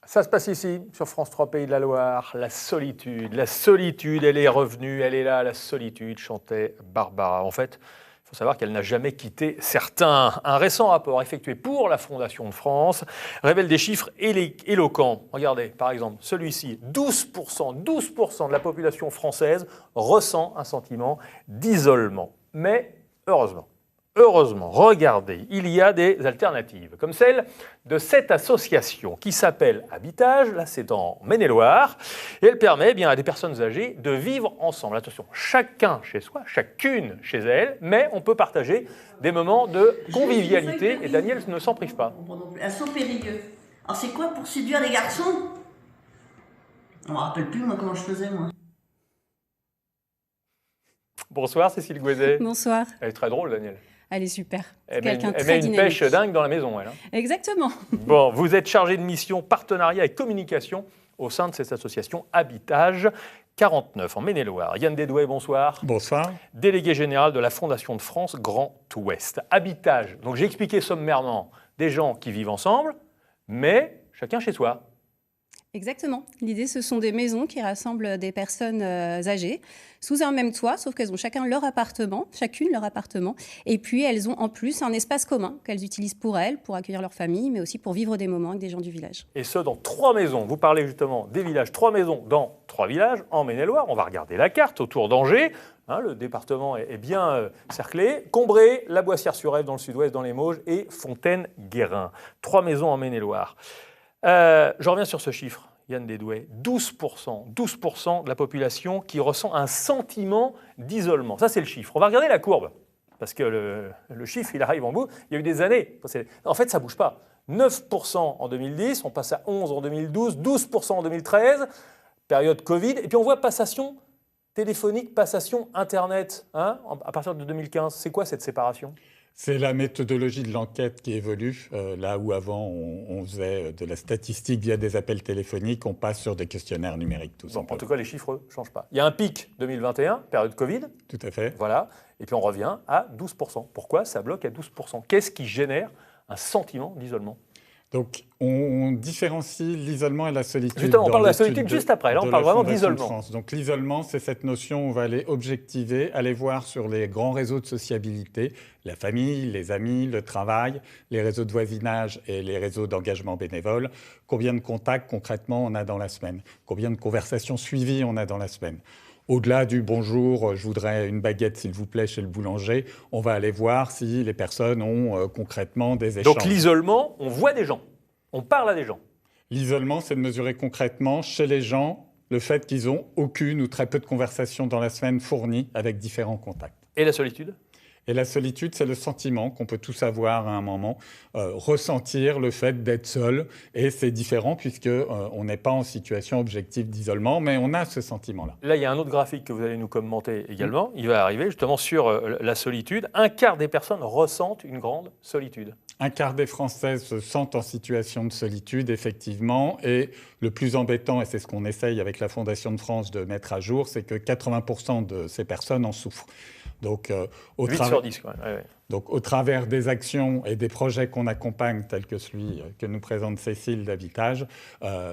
Ça se passe ici, sur France 3 Pays de la Loire. La solitude, elle est revenue, elle est là, la solitude, chantait Barbara. En fait, il faut savoir qu'elle n'a jamais quitté certains. Un récent rapport effectué pour la Fondation de France révèle des chiffres éloquents. Regardez, par exemple, celui-ci, 12% de la population française ressent un sentiment d'isolement. Mais heureusement, regardez, il y a des alternatives, comme celle de cette association qui s'appelle Habitage, là c'est en Maine-et-Loire, et elle permet à des personnes âgées de vivre ensemble. Attention, chacun chez soi, chacune chez elle, mais on peut partager des moments de convivialité, et Daniel ne s'en prive pas. Un saut périlleux. Alors c'est quoi pour séduire les garçons? On me rappelle plus moi comment je faisais moi. Bonsoir Cécile Gouezet. Bonsoir. Elle est très drôle Daniel. Elle est super. Elle met une pêche dingue dans la maison, elle. Exactement. Bon, vous êtes chargé de mission partenariat et communication au sein de cette association Habitage 49 en Maine-et-Loire. Yann Dédoué, bonsoir. Bonsoir. Délégué général de la Fondation de France Grand Ouest. Habitage, donc j'ai expliqué sommairement des gens qui vivent ensemble, mais chacun chez soi. Exactement. L'idée, ce sont des maisons qui rassemblent des personnes âgées sous un même toit, sauf qu'elles ont chacune leur appartement, et puis elles ont en plus un espace commun qu'elles utilisent pour elles, pour accueillir leur famille, mais aussi pour vivre des moments avec des gens du village. Et ce, dans 3 maisons. Vous parlez justement des villages, 3 maisons dans 3 villages en Maine-et-Loire. On va regarder la carte autour d'Angers. Le département est bien cerclé. Combré, La Boissière-sur-Ève dans le sud-ouest, dans les Mauges, et Fontaine-Guérin. 3 maisons en Maine-et-Loire. Je reviens sur ce chiffre, Yann Dédoué. 12% de la population qui ressent un sentiment d'isolement. Ça, c'est le chiffre. On va regarder la courbe, parce que le chiffre, il arrive en bout. Il y a eu des années. En fait, ça ne bouge pas. 9% en 2010, on passe à 11% en 2012, 12% en 2013, période Covid. Et puis on voit passation téléphonique, passation Internet à partir de 2015. C'est quoi cette séparation ? C'est la méthodologie de l'enquête qui évolue. Là où avant on faisait de la statistique via des appels téléphoniques, on passe sur des questionnaires numériques. En tout cas, les chiffres ne changent pas. Il y a un pic 2021, période Covid. Tout à fait. Voilà. Et puis on revient à 12%. Pourquoi ça bloque à 12%? Qu'est-ce qui génère un sentiment d'isolement? Donc, on différencie l'isolement et la solitude. Justement, on parle de la solitude juste après. Là, on parle vraiment d'isolement. Donc, l'isolement, c'est cette notion où on va aller objectiver, aller voir sur les grands réseaux de sociabilité, la famille, les amis, le travail, les réseaux de voisinage et les réseaux d'engagement bénévole, combien de contacts concrètement on a dans la semaine, combien de conversations suivies on a dans la semaine. Au-delà du « bonjour, je voudrais une baguette s'il vous plaît chez le boulanger », on va aller voir si les personnes ont concrètement des échanges. Donc l'isolement, on voit des gens, on parle à des gens. L'isolement, c'est de mesurer concrètement chez les gens le fait qu'ils n'ont aucune ou très peu de conversations dans la semaine fournies avec différents contacts. Et la solitude ? Et la solitude, c'est le sentiment qu'on peut tous avoir à un moment, ressentir le fait d'être seul. Et c'est différent puisqu'on n'est pas en situation objective d'isolement, mais on a ce sentiment-là. Là, il y a un autre graphique que vous allez nous commenter également. Il va arriver justement sur la solitude. 1/4 des personnes ressentent une grande solitude. 1/4 des Françaises se sentent en situation de solitude, effectivement. Et le plus embêtant, et c'est ce qu'on essaye avec la Fondation de France de mettre à jour, c'est que 80% de ces personnes en souffrent. Donc, 8 sur 10 quand même. Ouais. Donc, au travers des actions et des projets qu'on accompagne, tels que celui que nous présente Cécile d'Habitage,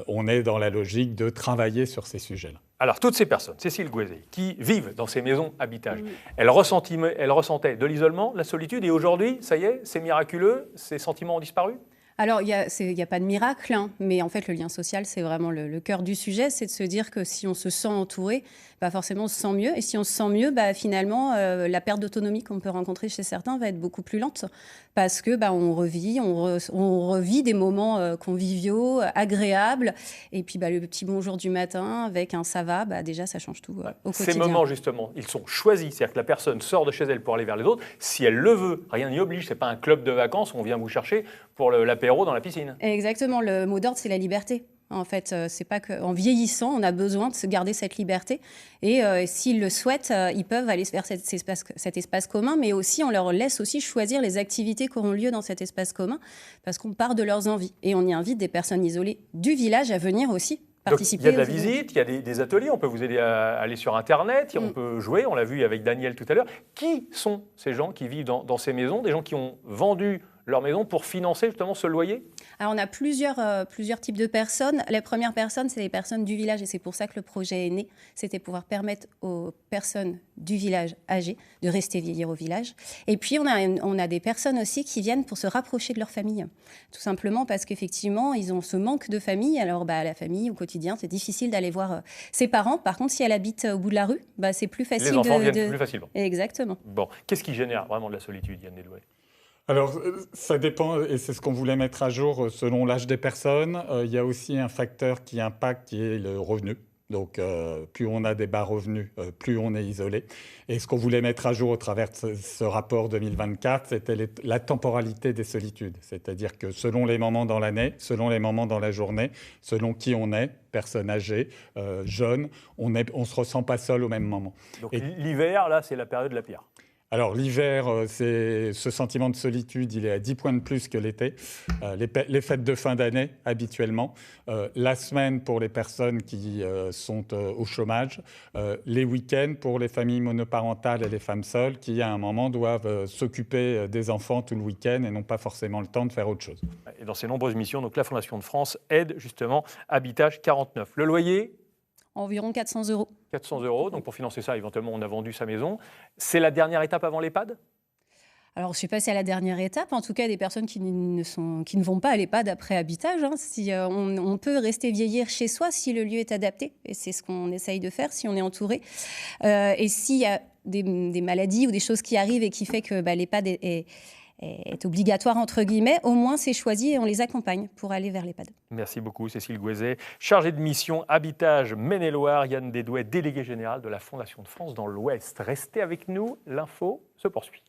on est dans la logique de travailler sur ces sujets-là. Alors, toutes ces personnes, Cécile Gouezet, qui vivent dans ces maisons Habitage, elles ressentaient de l'isolement, de la solitude, et aujourd'hui, ça y est, c'est miraculeux, ces sentiments ont disparu ? Alors, il n'y a pas de miracle, mais en fait, le lien social, c'est vraiment le cœur du sujet. C'est de se dire que si on se sent entouré, forcément, on se sent mieux. Et si on se sent mieux, finalement, la perte d'autonomie qu'on peut rencontrer chez certains va être beaucoup plus lente. Parce que on revit des moments conviviaux, agréables. Et puis, le petit bonjour du matin avec un ça va, déjà, ça change tout au quotidien. Ces moments, justement, ils sont choisis. C'est-à-dire que la personne sort de chez elle pour aller vers les autres. Si elle le veut, rien n'y oblige. Ce n'est pas un club de vacances où on vient vous chercher pour l'apéro dans la piscine. Exactement. Le mot d'ordre, c'est la liberté. En fait, c'est pas qu'en vieillissant, on a besoin de se garder cette liberté. Et s'ils le souhaitent, ils peuvent aller vers cet espace commun, mais aussi on leur laisse aussi choisir les activités qui auront lieu dans cet espace commun, parce qu'on part de leurs envies. Et on y invite des personnes isolées du village à venir aussi participer. Donc, il y a de la visite, il y a des ateliers, on peut vous aider à aller sur Internet, on peut jouer, on l'a vu avec Daniel tout à l'heure. Qui sont ces gens qui vivent dans ces maisons, des gens qui ont vendu leur maison pour financer justement ce loyer? Alors, on a plusieurs types de personnes. Les premières personnes, c'est les personnes du village et c'est pour ça que le projet est né. C'était pouvoir permettre aux personnes du village âgées de rester vieillir au village. Et puis, on a des personnes aussi qui viennent pour se rapprocher de leur famille. Tout simplement parce qu'effectivement, ils ont ce manque de famille. Alors, la famille, au quotidien, c'est difficile d'aller voir ses parents. Par contre, si elle habite au bout de la rue, c'est plus facile. Les enfants viennent plus facilement. Exactement. Bon, qu'est-ce qui génère vraiment de la solitude, Yann Desdouais? Alors, ça dépend, et c'est ce qu'on voulait mettre à jour selon l'âge des personnes. Il y a aussi un facteur qui impacte, qui est le revenu. Donc, plus on a des bas revenus, plus on est isolé. Et ce qu'on voulait mettre à jour au travers de ce rapport 2024, c'était la temporalité des solitudes. C'est-à-dire que selon les moments dans l'année, selon les moments dans la journée, selon qui on est, personne âgée, jeune, on se ressent pas seul au même moment. Donc l'hiver, là, c'est la période la pire. Alors l'hiver, ce sentiment de solitude, il est à 10 points de plus que l'été. Les fêtes de fin d'année, habituellement. La semaine pour les personnes qui sont au chômage. Les week-ends pour les familles monoparentales et les femmes seules qui, à un moment, doivent s'occuper des enfants tout le week-end et n'ont pas forcément le temps de faire autre chose. Et dans ces nombreuses missions, donc, la Fondation de France aide justement Habitage 49. Le loyer? Environ 400 €. 400 €, donc pour financer ça, éventuellement, on a vendu sa maison. C'est la dernière étape avant l'EHPAD? Alors, je ne sais pas si à la dernière étape, en tout cas des personnes qui ne vont pas à l'EHPAD après Habitage. Si, on peut rester vieillir chez soi si le lieu est adapté, et c'est ce qu'on essaye de faire, si on est entouré. Et s'il y a des maladies ou des choses qui arrivent et qui fait que l'EHPAD est obligatoire, entre guillemets, au moins c'est choisi et on les accompagne pour aller vers l'EHPAD. Merci beaucoup Cécile Gouezet, chargée de mission Habitage Maine-et-Loire, Yann Desdouais, délégué général de la Fondation de France dans l'Ouest. Restez avec nous, l'info se poursuit.